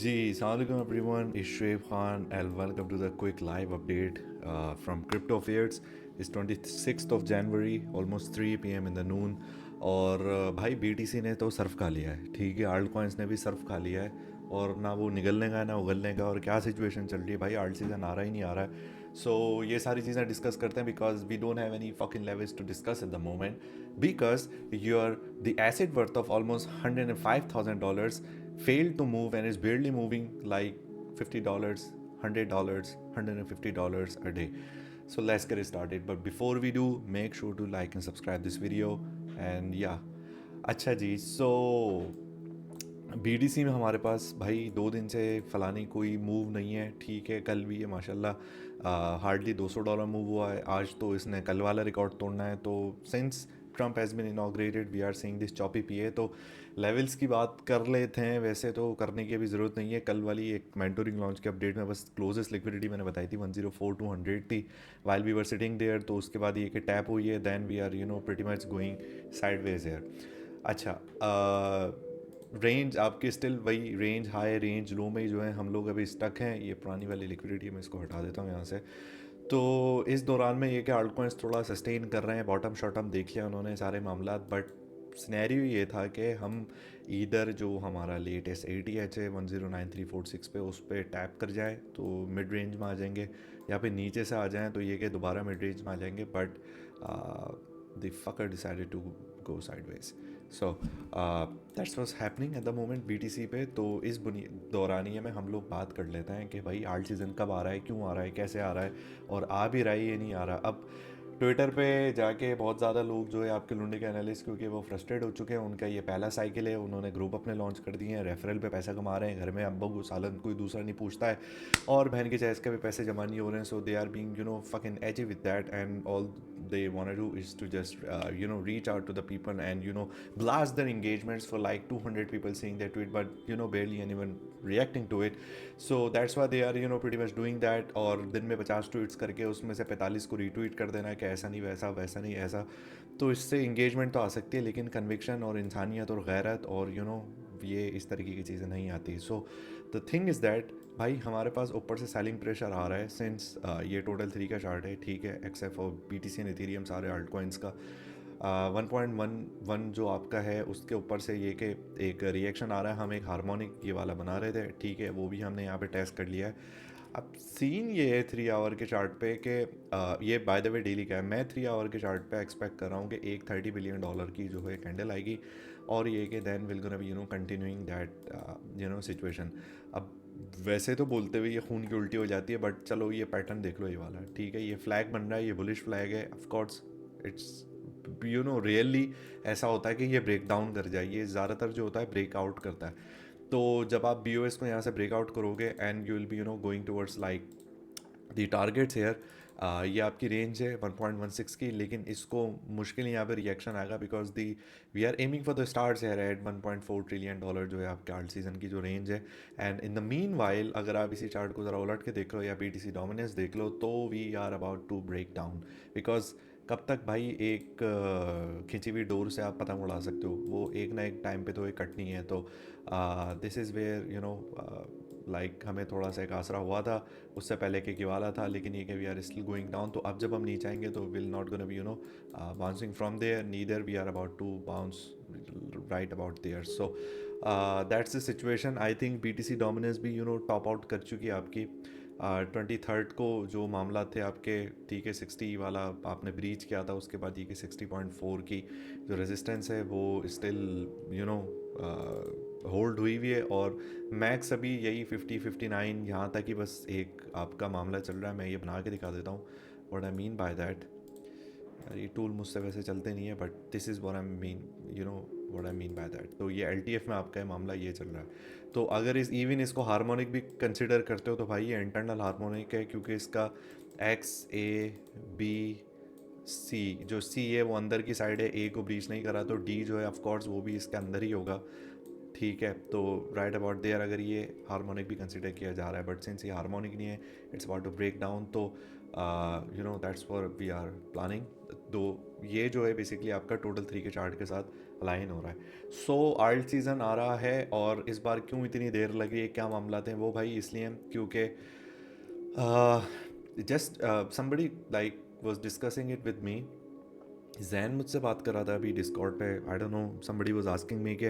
Ji, Assalamualaikum everyone. It's Shoaib Khan and welcome to the quick live update from Crypto Affairs. It's 26th of January, almost 3 p.m. in the noon. और भाई BTC ने तो Surf खा लिया है, ठीक है। आल्ट कॉइन्स ने भी सर्फ खा लिया है और ना वो निगलने का है ना उगलने का। और क्या सिचुएशन चल रही है भाई, आल्ट सीजन आ रहा ही नहीं आ रहा है। सो ये सारी चीज़ें डिस्कस करते हैं because we don't have any fucking levels to discuss at the moment because your the asset worth of almost $105,000 failed to move and is barely moving like $50, $100, $150 a day. So let's get it started. But before we do, make sure to like and subscribe this video. And yeah, अच्छा जी, so BTC में हमारे पास भाई 2 दिन से फलानी कोई move नहीं है, ठीक है। कल भी ये माशाल्लाह हार्डली $200 मूव हुआ है। आज तो इसने कल वाला रिकॉर्ड तोड़ना है। तो since Trump has been inaugurated we are seeing this choppy PA. तो लेवल्स की बात कर लेते हैं, वैसे तो करने की अभी ज़रूरत नहीं है। कल वाली एक मेंटोरिंग लॉन्च के अपडेट में बस क्लोजेस्ट लिक्विडिटी मैंने बताई थी 104,200 थी while we were sitting there. तो उसके बाद ये कि टैप हुई है, then we are pretty much going sideways here. अच्छा, रेंज आपके स्टिल वही रेंज हाई रेंज लो में ही जो है हम लोग अभी स्टक हैं। ये पुरानी वाली लिक्विडिटी मैं इसको हटा देता हूँ यहाँ से। तो इस दौरान में ये कि आल्ट कॉइन्स थोड़ा सस्टेन कर रहे हैं, बॉटम शॉटम देख लिया उन्होंने सारे मामला। बट सिनेरियो ये था कि हम इधर जो हमारा लेटेस्ट ATH है 109346 पे उस पर टैप कर जाए तो मिड रेंज में आ जाएंगे, या फिर नीचे से आ जाएं तो ये कि दोबारा मिड रेंज में आ जाएंगे। But the fucker decided to go sideways. So that's was happening at the moment BTC पे। तो इस दौरानिए में हम लोग बात कर लेते हैं कि भाई आल्ट सीज़न कब आ रहा है, क्यों आ रहा है, कैसे आ रहा है, और आ भी रहा है ये नहीं आ रहा। अब ट्विटर पे जाके बहुत ज़्यादा लोग जो है आपके लुंडे के एनालिस्ट, क्योंकि वो फ्रस्ट्रेट हो चुके हैं, उनका ये पहला साइकिल है, उन्होंने ग्रुप अपने लॉन्च कर दिए हैं, रेफरल पे पैसा कमा रहे हैं, घर में अब्बा को सालन कोई दूसरा नहीं पूछता है, और बहन के चैस के भी पैसे जमा नहीं हो रहे हैं। So they are being fucking edgy with that and all they want to do is to just reach out to the people and blast their engagements for like 200 people seeing their tweet, but barely anyone reacting to it. So that's why they are pretty much doing that। और दिन में 50 tweets करके उसमें से 45 को retweet कर देना कि ऐसा नहीं वैसा, वैसा नहीं ऐसा। तो इससे इंगेजमेंट तो आ सकती है, लेकिन कन्विक्शन और इंसानियत और गैरत और ये इस तरीके की चीज़ें नहीं आती। So the thing is that भाई हमारे पास ऊपर से सेलिंग प्रेशर आ रहा है सिंस ये टोटल 3 का चार्ट है, ठीक है, except for BTC and Ethereum सारे आल्ट कॉइन्स का 1.11 जो आपका है उसके ऊपर से ये कि एक रिएक्शन आ रहा है। हम एक हार्मोनिक ये वाला बना रहे थे, ठीक है, वो भी हमने यहाँ पे टेस्ट कर लिया है। अब सीन ये है 3 आवर के चार्ट पे कि ये बाय द वे डेली का है। मैं 3 आवर के चार्ट पे एक्सपेक्ट कर रहा हूँ कि एक $30 बिलियन की जो है कैंडल आएगी, और ये कि then will gonna be continuing that situation. अब वैसे तो बोलते हुए ये खून की उल्टी हो जाती है, बट चलो ये पैटर्न देख लो, ये वाला ठीक है, ये फ्लैग बन रहा है, ये बुलिश फ्लैग है। ऑफ कोर्स इट्स रियली ऐसा होता है कि ये ब्रेक डाउन कर जाए, ये ज़्यादातर जो होता है ब्रेकआउट करता है। तो जब आप BOS को यहाँ से ब्रेकआउट करोगे and you will be going towards like the targets here, ये आपकी रेंज है 1.16 की, लेकिन इसको मुश्किल यहाँ पे रिएक्शन आएगा because the we are aiming for the stars here at $1.4 trillion जो है आपके आल्ट सीजन की जो रेंज है। And in the meanwhile अगर आप इसी चार्ट को ज़रा उलट के देख लो या BTC डोमिनेंस देख लो, तो we are about to break down. Because कब तक भाई एक खिंची हुई डोर से आप पतंग उड़ा सकते हो, वो एक ना एक टाइम पे तो एक कटनी है। तो दिस इज़ वेयर लाइक हमें थोड़ा सा एक आसरा हुआ था, उससे पहले के वाला था, लेकिन ये कि we are still going down. तो अब जब हम नीचे आएंगे तो will not gonna be bouncing from there, neither we are about to bounce right about there. So that's the situation. I think BTC dominance भी टॉप आउट कर चुकी है आपकी। 23rd को जो मामला थे आपके, ठीक है, 60 वाला आपने ब्रीच किया था, उसके बाद ये कि 60.4 की जो रेजिस्टेंस है वो स्टिल होल्ड हुई हुई है, और मैक्स अभी यही 50-59 यहाँ तक ही बस एक आपका मामला चल रहा है। मैं ये बना के दिखा देता हूँ what I mean by that. यार ये टूल मुझसे वैसे चलते नहीं है, but this is what I mean, what I mean by that. तो ये LTF में आपका मामला ये चल रहा है। तो अगर इवन इसको हार्मोनिक भी कंसिडर करते हो तो भाई ये इंटरनल हार्मोनिक है, क्योंकि इसका XABC जो C है वो अंदर की साइड है, A को ब्रीच नहीं करा, तो D जो है ऑफकोर्स वो भी इसके अंदर ही होगा, ठीक है। तो राइट अबाउट देयर अगर ये हार्मोनिक भी कंसिडर किया जा रहा है, बट सिंस ये हार्मोनिक नहीं है, it's about to break down. तो that's for we are planning. Though, ये जो है बेसिकली आपका टोटल 3 के चार्ट के साथ अलाइन हो रहा है। सो आल्ट सीज़न आ रहा है, और इस बार क्यों इतनी देर लगी है, क्या मामला थे वो भाई, इसलिए क्योंकि just somebody like was discussing it with me. Jain मुझसे बात कर रहा था अभी डिस्कॉर्ड पे, I don't know, somebody was asking me कि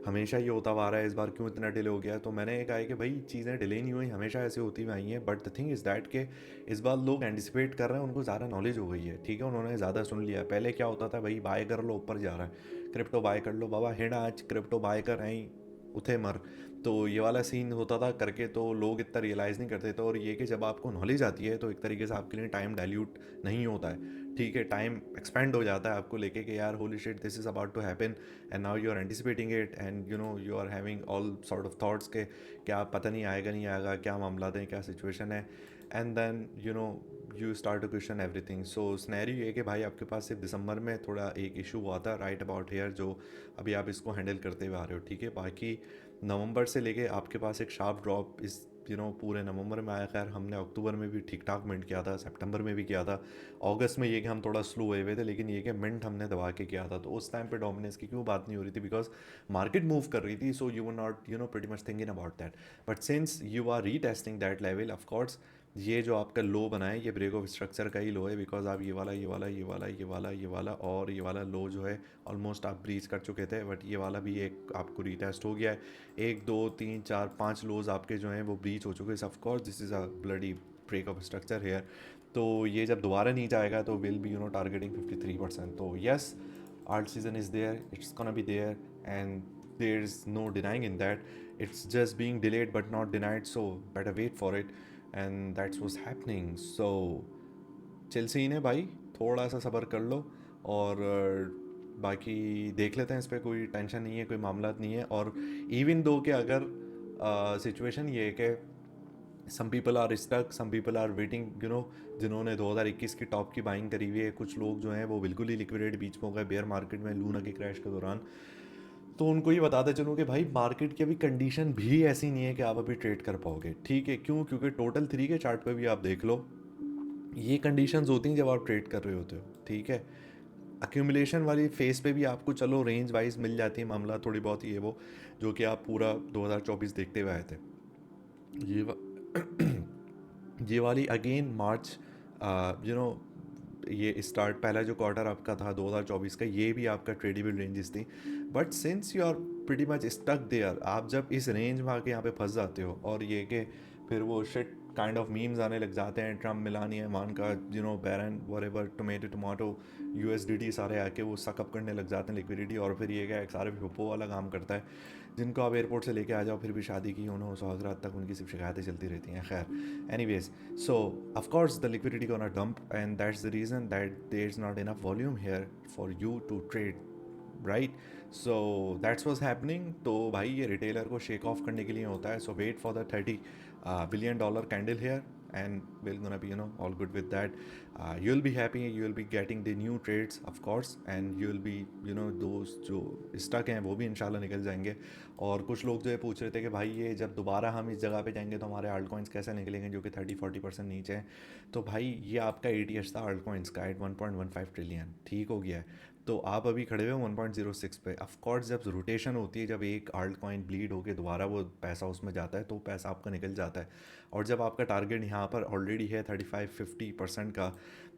हमेशा ये होता हुआ आ रहा है, इस बार क्यों इतना डिले हो गया। तो मैंने ये कहा है कि भाई चीज़ें डिले नहीं हुई, हमेशा ऐसे होती हुई आई हैं, but the thing is that कि इस बार लोग एंटिसिपेट कर रहे हैं, उनको ज़्यादा नॉलेज हो गई है, ठीक है, उन्होंने ज़्यादा सुन लिया। पहले क्या होता था भाई, बाय कर लो ऊपर जा रहा है, क्रिप्टो बाय कर लो बाबा, हेड आज क्रिप्टो बाय कर आई उठे मर। तो ये वाला सीन होता था करके, तो लोग इतना रियलाइज़ नहीं करते थे। और ये कि जब आपको नॉलेज आती है तो एक तरीके से आपके लिए टाइम डाइल्यूट नहीं होता है, ठीक है, टाइम एक्सपेंड हो जाता है आपको लेके कि यार holy shit this is about to happen, and now you are anticipating it, and you know you are having all sort of thoughts के क्या पता नहीं आएगा नहीं आएगा, क्या मामला है, क्या सिचुएशन है, and then you know you start to question everything. So scenario ये कि भाई आपके पास सिर्फ दिसंबर में थोड़ा एक इशू हुआ था राइट अबाउट हेयर, जो अभी आप इसको हैंडल करते हुए आ रहे हो, ठीक है। बाकी नवंबर से लेके आपके पास एक शार्प ड्रॉप इस पूरे नवंबर में आया। खैर हमने अक्टूबर में भी ठीक ठाक मिंट किया था, सितंबर में भी किया था, अगस्त में ये कि हम थोड़ा स्लो हुए थे, लेकिन ये कि मिंट हमने दबा के किया था। तो उस टाइम पे डोमिनेंस की क्यों बात नहीं हो रही थी, बिकॉज मार्केट मूव कर रही थी, so you were not pretty much thinking about that. But since you are retesting that level, of course ये जो आपका लो बना है ये ब्रेक ऑफ स्ट्रक्चर का ही लो है, बिकॉज आप ये वाला ये वाला ये वाला ये वाला ये वाला और ये वाला लो जो है ऑलमोस्ट आप ब्रीच कर चुके थे, बट ये वाला भी एक आपको रीटेस्ट हो गया है। 1 2 3 4 5 लोज आपके जो हैं वो ब्रीच हो चुके हैं। Of course this is a bloody break of structure here. तो ये जब दोबारा नहीं जाएगा तो विल बी टारगेटिंग 53%। तो yes, art season is there, it's gonna be there, and there's no denying in that. It's just being delayed but not denied, so better wait for it, and that's what's happening. So chill scene है भाई, थोड़ा सा सब्र कर लो, और बाकी देख लेते हैं, इस पर कोई टेंशन नहीं है, कोई मामला नहीं है। और इवन दो कि अगर सिचुएशन ये है कि some people are stuck, some people are waiting, जिन्होंने 2021 की टॉप की बाइंग करी हुई है, कुछ लोग जो हैं वो बिल्कुल ही लिक्विडेट बीच में हो गए बेयर मार्केट में लूना के क्रैश के दौरान। तो उनको ये बताते चलूँ कि भाई मार्केट की अभी कंडीशन भी ऐसी नहीं है कि आप अभी ट्रेड कर पाओगे, ठीक है। क्यों? क्योंकि टोटल 3 के चार्ट पे भी आप देख लो, ये कंडीशंस होती हैं जब आप ट्रेड कर रहे होते हो, ठीक है। अक्यूमुलेशन वाली फेस पे भी आपको चलो रेंज वाइज मिल जाती है मामला थोड़ी बहुत, ये वो जो कि आप पूरा 2024 देखते हुए आए थे। ये ये वाली अगेन मार्च, यू नो ये स्टार्ट पहला जो क्वार्टर आपका था 2024 का, ये भी आपका ट्रेडेबल रेंजेस थी। But since you are pretty much stuck there, आप जब इस रेंज में आके यहाँ पे फंस जाते हो, और ये कि फिर वो शिट काइंड ऑफ मीम्स आने लग जाते हैं, ट्रम्प मिलानी है मान का, बैरन वॉरेवर टोमेटो टमाटो यूएसडीटी सारे आके वो सकअप करने लग जाते हैं लिक्विडिटी, और फिर ये क्या सारे फोपो वाला काम करता है, जिनको आप एयरपोर्ट से लेके आ जाओ फिर भी शादी की उन्होंने सुहागरात तक उनकी सिर्फ शिकायतें चलती रहती हैं। खैर anyways, so of course the liquidity gonna dump, and that's the reason that there's not enough volume here for you to trade, right? So that's what's happening। तो भाई ये रिटेलर को शेक ऑफ करने के लिए होता है, so wait for the $30 billion candle here, and we're gonna be all good with that। you'll be happy, you'll be getting the new trades of course, and you'll be those जो stuck हैं वो भी इंशाल्लाह निकल जाएंगे। और कुछ लोग जो है पूछ रहे थे कि भाई ये जब दोबारा हम इस जगह पे जाएंगे तो हमारे आल्ट कॉइन्स कैसे निकलेंगे जो कि 30-40% नीचे हैं। तो भाई ये आपका ATH था आल्ट कॉइन्स का एट 1.15 ट्रिलियन, ठीक हो गया है। तो आप अभी खड़े हुए 1.06 पे। ऑफ कोर्स जब रोटेशन होती है, जब एक आल्ट कॉइन ब्लीड होकर दोबारा वो पैसा उसमें जाता है तो पैसा आपका निकल जाता है। और जब आपका टारगेट यहाँ पर ऑलरेडी है 35-50% का,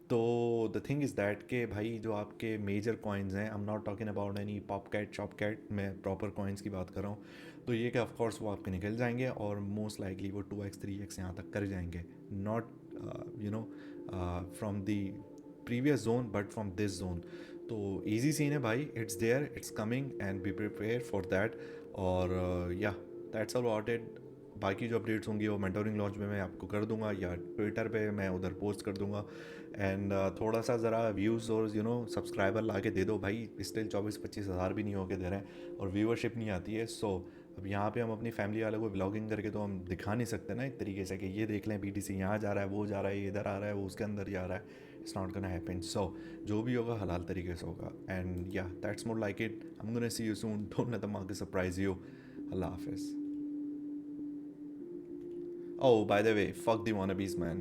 तो द थिंग इज़ दैट के भाई जो आपके मेजर कॉइन्स हैं, I am not talking about any pop cat shop cat, मैं प्रॉपर कॉइन्स की बात कर रहा हूँ। तो ये कि ऑफ कोर्स वो आपके निकल जाएंगे, और मोस्ट लाइकली वो 2x 3x यहाँ तक कर जाएंगे, not from the previous zone but from this zone. तो ईजी सीन है भाई, it's there, it's coming, and be prepare for that. और या दैट्स ऑल अबाउट इट। बाकी जो अपडेट्स होंगी वो मेंटोरिंग लॉन्च में मैं आपको कर दूंगा, या ट्विटर पे मैं उधर पोस्ट कर दूंगा। एंड थोड़ा सा ज़रा व्यूज़ और सब्सक्राइबर ला के दे दो भाई, स्टिल 24-25 हज़ार भी नहीं होके दे रहे हैं, और व्यूअरशिप नहीं आती है। सो अब यहाँ पे हम अपनी फैमिली वालों को ब्लॉगिंग करके तो हम दिखा नहीं सकते ना एक तरीके से कि ये देख लें BTC यहाँ जा रहा है, वो जा रहा है, ये इधर आ रहा है, वो उसके अंदर जा रहा है। It's not gonna happen. So जो भी होगा हलाल तरीके से होगा, एंड या that's more like it. I am gonna see you soon, don't let the market surprise you. अल्लाह हाफिज़। Oh, by the way, fuck the wannabes, man.